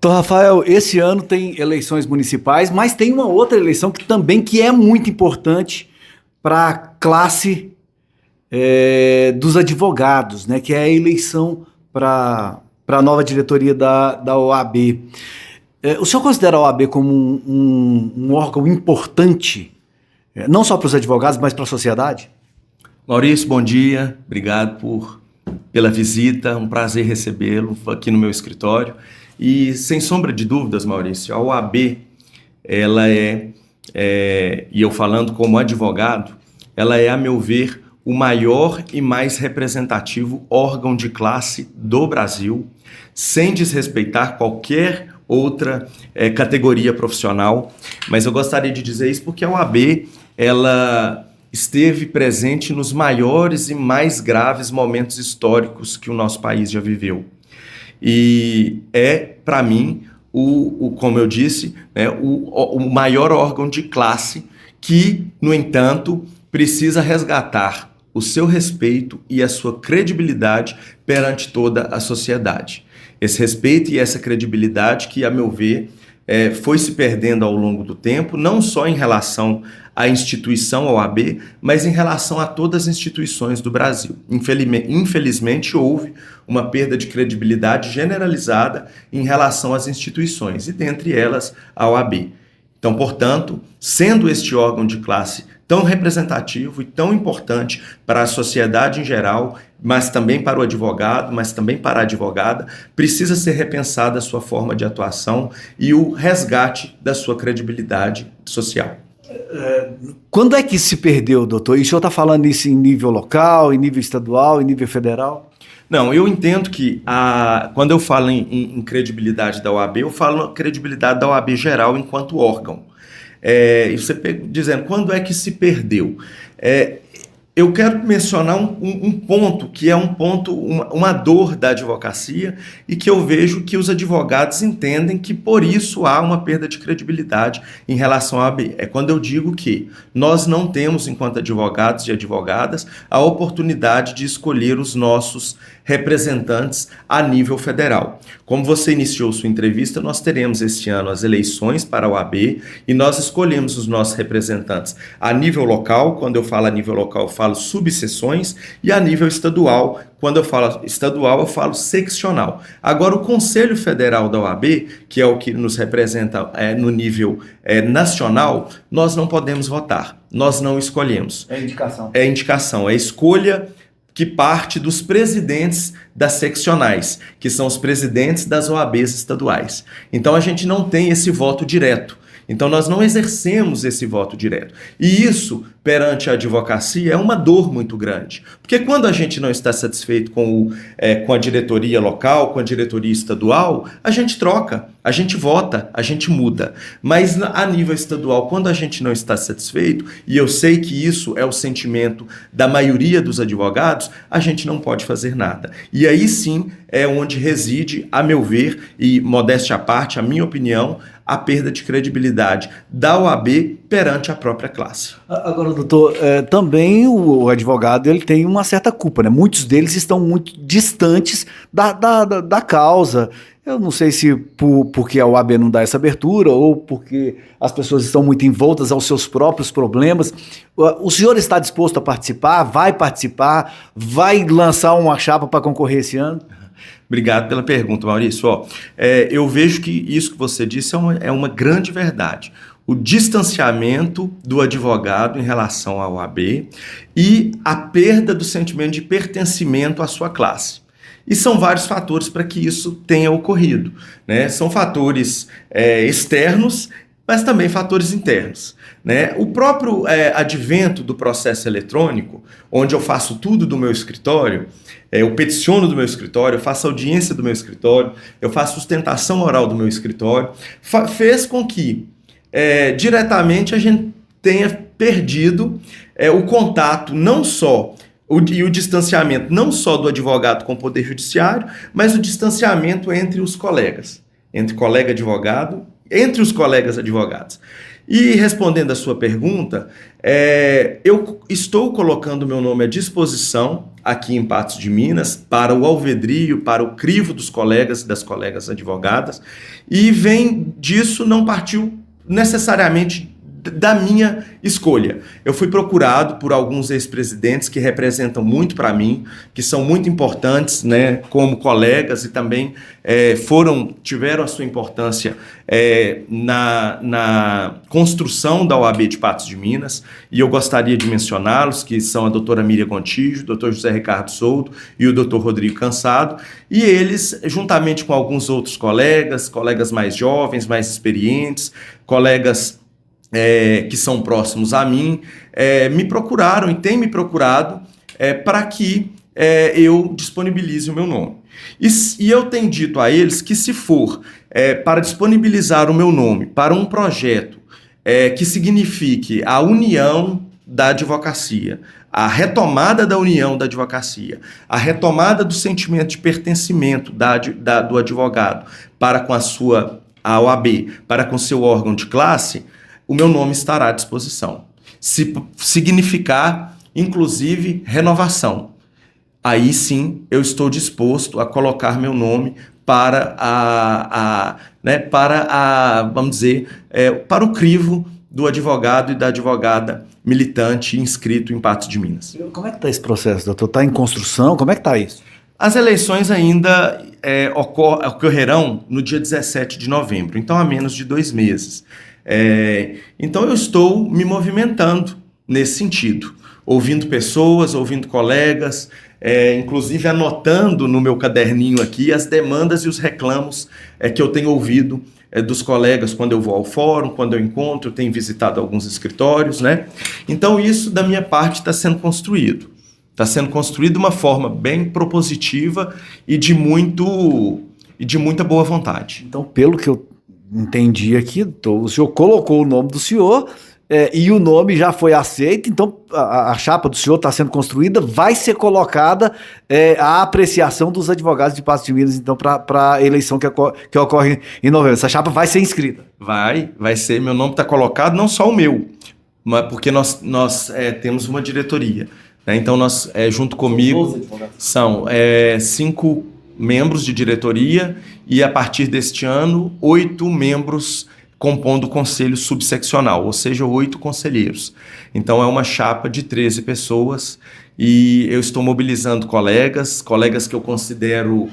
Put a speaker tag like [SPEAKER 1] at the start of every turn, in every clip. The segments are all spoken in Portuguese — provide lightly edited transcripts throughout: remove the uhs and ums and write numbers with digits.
[SPEAKER 1] Doutor Rafael, esse ano tem eleições municipais, mas tem uma outra eleição que é muito importante para a classe dos advogados, né, que é a eleição para a nova diretoria da OAB. O senhor considera a OAB como um órgão importante, não só para os advogados, mas para a sociedade?
[SPEAKER 2] Maurício, bom dia. Obrigado pela visita. Um prazer recebê-lo aqui no meu escritório. E, sem sombra de dúvidas, Maurício, a OAB, ela e eu falando como advogado, ela é, a meu ver, o maior e mais representativo órgão de classe do Brasil, sem desrespeitar qualquer outra categoria profissional. Mas eu gostaria de dizer isso porque a OAB, ela esteve presente nos maiores e mais graves momentos históricos que o nosso país já viveu. E para mim, como eu disse, né, o maior órgão de classe que, no entanto, precisa resgatar o seu respeito e a sua credibilidade perante toda a sociedade. Esse respeito e essa credibilidade que, a meu ver, foi se perdendo ao longo do tempo, não só em relação à instituição OAB, mas em relação a todas as instituições do Brasil. Infelizmente, houve uma perda de credibilidade generalizada em relação às instituições, e dentre elas a OAB. Então, portanto, sendo este órgão de classe tão representativo e tão importante para a sociedade em geral, mas também para o advogado, mas também para a advogada, precisa ser repensada a sua forma de atuação e o resgate da sua credibilidade social.
[SPEAKER 1] Quando é que isso se perdeu, doutor? E o senhor está falando isso em nível local, em nível estadual, em nível federal?
[SPEAKER 2] Não, eu entendo que quando eu falo em credibilidade da OAB, eu falo credibilidade da OAB geral enquanto órgão. E você dizendo, quando é que se perdeu? Eu quero mencionar um ponto que é uma dor da advocacia e que eu vejo que os advogados entendem que por isso há uma perda de credibilidade em relação à OAB. É quando eu digo que nós não temos, enquanto advogados e advogadas, a oportunidade de escolher os nossos representantes a nível federal. Como você iniciou sua entrevista, nós teremos este ano as eleições para a OAB e nós escolhemos os nossos representantes a nível local. Quando eu falo a nível local, eu falo subseções, e a nível estadual, quando eu falo estadual, eu falo seccional. Agora, o Conselho Federal da OAB, que é o que nos representa no nível nacional, nós não podemos votar, nós não escolhemos.
[SPEAKER 1] É indicação.
[SPEAKER 2] É indicação, é escolha que parte dos presidentes das seccionais, que são os presidentes das OABs estaduais. Então, a gente não tem esse voto direto. Então, nós não exercemos esse voto direto. E isso, perante a advocacia, é uma dor muito grande. Porque quando a gente não está satisfeito com a diretoria local, com a diretoria estadual, a gente troca, a gente vota, a gente muda. Mas a nível estadual, quando a gente não está satisfeito, e eu sei que isso é o sentimento da maioria dos advogados, a gente não pode fazer nada. E aí sim é onde reside, a meu ver, e modéstia à parte, a minha opinião, a perda de credibilidade da OAB perante a própria classe.
[SPEAKER 1] Agora, doutor, também o advogado ele tem uma certa culpa, né? Muitos deles estão muito distantes da causa. Eu não sei se porque a OAB não dá essa abertura ou porque as pessoas estão muito envoltas aos seus próprios problemas. O senhor está disposto a participar? Vai lançar uma chapa para concorrer esse ano?
[SPEAKER 2] Obrigado pela pergunta, Maurício. Eu vejo que isso que você disse é uma grande verdade. O distanciamento do advogado em relação à OAB e a perda do sentimento de pertencimento à sua classe. E são vários fatores para que isso tenha ocorrido, né? São fatores externos, mas também fatores internos, né? O próprio advento do processo eletrônico, onde eu faço tudo do meu escritório, eu peticiono do meu escritório, eu faço audiência do meu escritório, eu faço sustentação oral do meu escritório, fez com que diretamente a gente tenha perdido o contato não só e o distanciamento não só do advogado com o Poder Judiciário, mas o distanciamento entre os colegas, entre colega advogado, entre os colegas advogados. E respondendo a sua pergunta, eu estou colocando meu nome à disposição aqui em Patos de Minas, para o alvedrio, para o crivo dos colegas e das colegas advogadas, e vem disso, não partiu necessariamente da minha escolha. Eu fui procurado por alguns ex-presidentes que representam muito para mim, que são muito importantes, né, como colegas e também tiveram a sua importância na construção da OAB de Patos de Minas, e eu gostaria de mencioná-los, que são a doutora Miriam Gontijo, o doutor José Ricardo Souto e o doutor Rodrigo Cansado, e eles, juntamente com alguns outros colegas mais jovens, mais experientes, colegas que são próximos a mim, me procuraram e têm me procurado para que eu disponibilize o meu nome. E eu tenho dito a eles que, se for para disponibilizar o meu nome para um projeto que signifique a união da advocacia, a retomada da união da advocacia, a retomada do sentimento de pertencimento do advogado para com a OAB, para com seu órgão de classe, o meu nome estará à disposição. Se significar, inclusive, renovação, aí sim eu estou disposto a colocar meu nome para vamos dizer, para o crivo do advogado e da advogada militante inscrito em Patos de Minas.
[SPEAKER 1] Como é que está esse processo, doutor? Está em construção? Como é que está isso?
[SPEAKER 2] As eleições ainda ocorrerão no dia 17 de novembro, então há menos de 2 meses. Então eu estou me movimentando nesse sentido, ouvindo pessoas, ouvindo colegas, inclusive anotando no meu caderninho aqui as demandas e os reclamos que eu tenho ouvido dos colegas quando eu vou ao fórum, quando eu encontro, eu tenho visitado alguns escritórios, né? Então isso da minha parte está sendo construído. Está sendo construído de uma forma bem propositiva e de muita boa vontade.
[SPEAKER 1] Então, pelo que eu entendi aqui, o senhor colocou o nome do senhor e o nome já foi aceito, então a chapa do senhor está sendo construída, vai ser colocada a apreciação dos advogados de Patos de Minas, então, para a eleição que ocorre em novembro. Essa chapa vai ser inscrita?
[SPEAKER 2] Vai ser, meu nome está colocado, não só o meu, mas porque nós temos uma diretoria, né? Então, junto comigo, são 5 membros de diretoria e, a partir deste ano, 8 membros compondo o conselho subseccional, ou seja, 8 conselheiros. Então, é uma chapa de 13 pessoas e eu estou mobilizando colegas que eu considero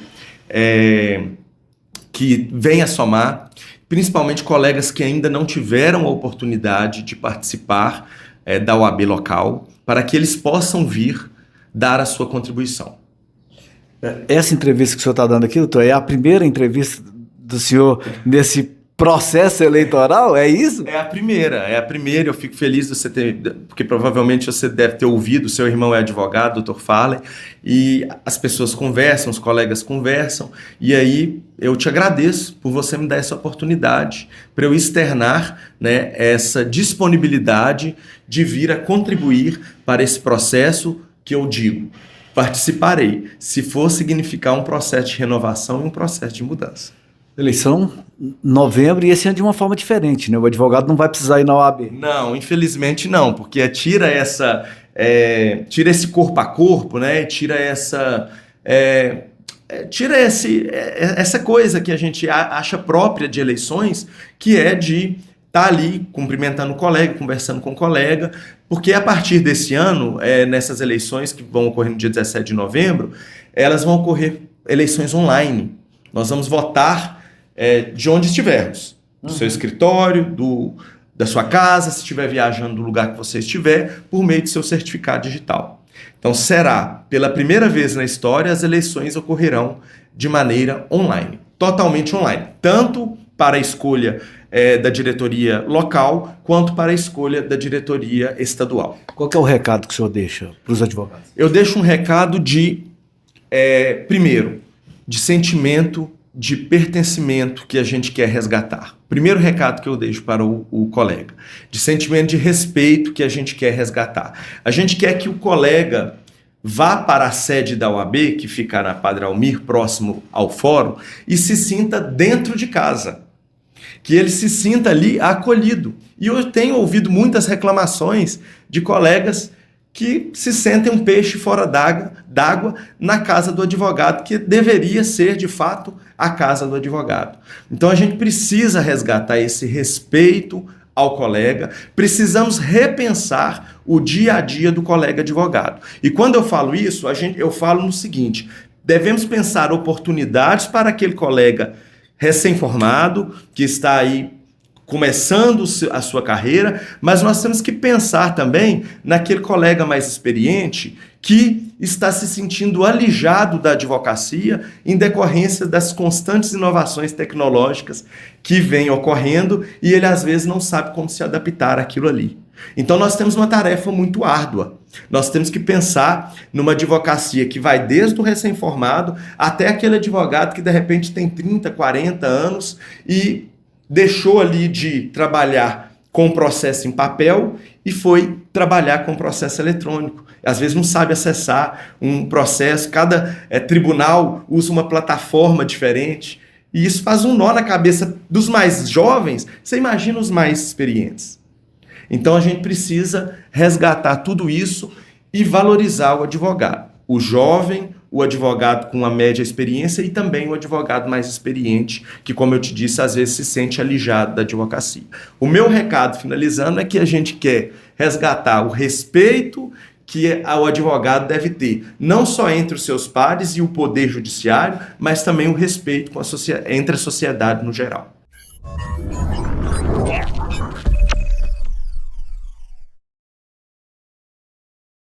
[SPEAKER 2] que vêm a somar, principalmente colegas que ainda não tiveram a oportunidade de participar da OAB local, para que eles possam vir dar a sua contribuição.
[SPEAKER 1] Essa entrevista que o senhor está dando aqui, doutor, é a primeira entrevista do senhor nesse processo eleitoral? É isso?
[SPEAKER 2] É a primeira. Eu fico feliz de você porque provavelmente você deve ter ouvido, seu irmão é advogado, doutor Farley, e as pessoas conversam, os colegas conversam, e aí eu te agradeço por você me dar essa oportunidade para eu externar, né, essa disponibilidade de vir a contribuir para esse processo que eu digo. Participarei, se for significar um processo de renovação e um processo de mudança.
[SPEAKER 1] Eleição novembro, e esse ano de uma forma diferente, né? O advogado não vai precisar ir na OAB.
[SPEAKER 2] Não, infelizmente não, porque tira esse corpo a corpo, né? Tira essa coisa que a gente acha própria de eleições, que é de estar ali cumprimentando o colega, conversando com o colega, porque a partir desse ano, nessas eleições que vão ocorrer no dia 17 de novembro, elas vão ocorrer eleições online. Nós vamos votar de onde estivermos, do seu escritório, da sua casa, se estiver viajando do lugar que você estiver, por meio do seu certificado digital. Então será, pela primeira vez na história, as eleições ocorrerão de maneira online, totalmente online, tanto para a escolha da diretoria local, quanto para a escolha da diretoria estadual.
[SPEAKER 1] Qual que é o recado que o senhor deixa para os advogados?
[SPEAKER 2] Eu deixo um recado primeiro, de sentimento de pertencimento que a gente quer resgatar. Primeiro recado que eu deixo para o colega, de sentimento de respeito que a gente quer resgatar. A gente quer que o colega vá para a sede da OAB, que fica na Padre Almir, próximo ao fórum, e se sinta dentro de casa. Que ele se sinta ali acolhido. E eu tenho ouvido muitas reclamações de colegas que se sentem um peixe fora d'água na casa do advogado, que deveria ser, de fato, a casa do advogado. Então a gente precisa resgatar esse respeito ao colega, precisamos repensar o dia a dia do colega advogado. E quando eu falo isso, eu falo no seguinte: devemos pensar oportunidades para aquele colega recém-formado, que está aí começando a sua carreira, mas nós temos que pensar também naquele colega mais experiente que está se sentindo alijado da advocacia em decorrência das constantes inovações tecnológicas que vêm ocorrendo e ele às vezes não sabe como se adaptar àquilo ali. Então nós temos uma tarefa muito árdua. Nós temos que pensar numa advocacia que vai desde o recém-formado até aquele advogado que de repente tem 30, 40 anos e deixou ali de trabalhar com processo em papel e foi trabalhar com processo eletrônico. Às vezes não sabe acessar um processo, cada tribunal usa uma plataforma diferente, e isso faz um nó na cabeça dos mais jovens, você imagina os mais experientes. Então a gente precisa resgatar tudo isso e valorizar o advogado. O jovem, o advogado com a média experiência e também o advogado mais experiente, que, como eu te disse, às vezes se sente alijado da advocacia. O meu recado, finalizando, é que a gente quer resgatar o respeito que o advogado deve ter, não só entre os seus pares e o poder judiciário, mas também o respeito entre a sociedade no geral.